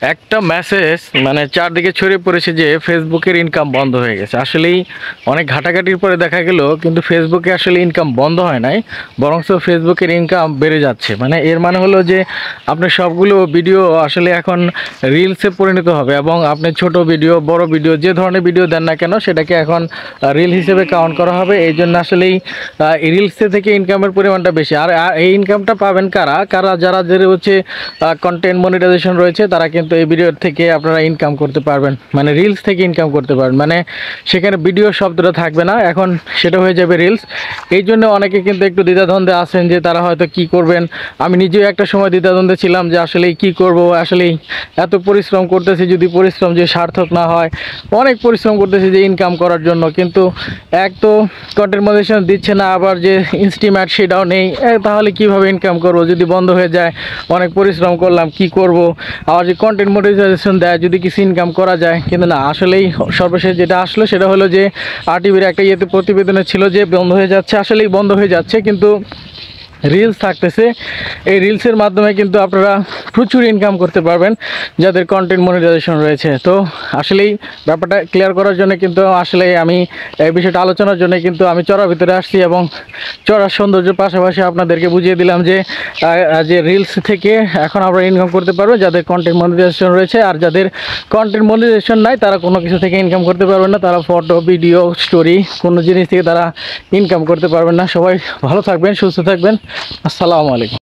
একটা মেসেজ মানে চারদিকে ছড়িয়ে পড়েছে যে ফেসবুকের ইনকাম বন্ধ হয়ে গেছে। আসলেই অনেক ঘাটাঘাটির পরে দেখা গেল কিন্তু ফেসবুকে আসলে ইনকাম বন্ধ হয় নাই, বরং ফেসবুকের ইনকাম বেড়ে যাচ্ছে। মানে এর মানে হলো যে আপনার সবগুলো ভিডিও আসলে এখন রিলসে পরিণত হবে, এবং আপনি ছোট ভিডিও বড় ভিডিও যে ধরনের ভিডিও দেন না কেন সেটাকে এখন রিল হিসেবে কাউন্ট করা হবে। এই জন্য আসলেই রিলসে থেকে ইনকামের পরিমাণটা বেশি। আর এই ইনকামটা পাবেন কারা কারা যারা যে হচ্ছে কন্টেন্ট মনিটাইজেশন রয়েছে, তারা কিন্তু এই ভিডিওর থেকে আপনারা ইনকাম করতে পারবেন, মানে রিলস থেকে ইনকাম করতে পারবেন। মানে সেখানে ভিডিও শব্দটা থাকবে না, এখন সেটা হয়ে যাবে রিলস। এই জন্য অনেকে কিন্তু একটু দ্বিধাদ্বন্দ্বে আছেন যে তারা হয়তো কি করবেন। আমি নিজেও একটা সময় দ্বিধাদ্বন্দ্বে ছিলাম যে আসলে কি করব, আসলে এত পরিশ্রম করতেছি, যদি পরিশ্রম যে সার্থক না হয়। অনেক পরিশ্রম করতেছি যে ইনকাম করার জন্য, কিন্তু এক তো কন্টেন্ট মনিটাইজেশন দিচ্ছে না, আবার যে ইনস্টিমেট সেটাও নেই। তাহলে কিভাবে ইনকাম করব যদি বন্ধ হয়ে যায়? অনেক পরিশ্রম করলাম, কি করব? আবার যে কন্টেন্ট মনিটাইজেশন দেয়, যদি কিছু ইনকাম করা যায়। কিন্তু না, আসলেই সর্বশেষ যেটা আসলো সেটা হলো যে আরটিভির একটা প্রতিবেদনে ছিল যে বন্ধ হয়ে যাচ্ছে। আসলেই বন্ধ হয়ে যাচ্ছে, কিন্তু রিলস থাকতেছে। এই রিলসের মাধ্যমে কিন্তু আপনারা প্রচুর ইনকাম করতে পারবেন যাদের কন্টেন্ট মনিটাইজেশন রয়েছে। তো আসলেই ব্যাপারটা ক্লিয়ার করার জন্য কিন্তু আসলে আমি এই বিষয়টা আলোচনার জন্য কিন্তু আমি চড়ার ভিতরে আসছি, এবং চড়ার সৌন্দর্যের পাশাপাশি আপনাদেরকে বুঝিয়ে দিলাম যে যে রিলস থেকে এখন আমরা ইনকাম করতে পারবো যাদের কন্টেন্ট মনিটাইজেশন রয়েছে। আর যাদের কন্টেন্ট মনিটাইজেশন নাই তারা কোনো কিছু থেকে ইনকাম করতে পারবেন না, তারা ফটো ভিডিও স্টোরি কোনো জিনিস থেকে তারা ইনকাম করতে পারবেন না। সবাই ভালো থাকবেন, সুস্থ থাকবেন। আসসালামু আলাইকুম।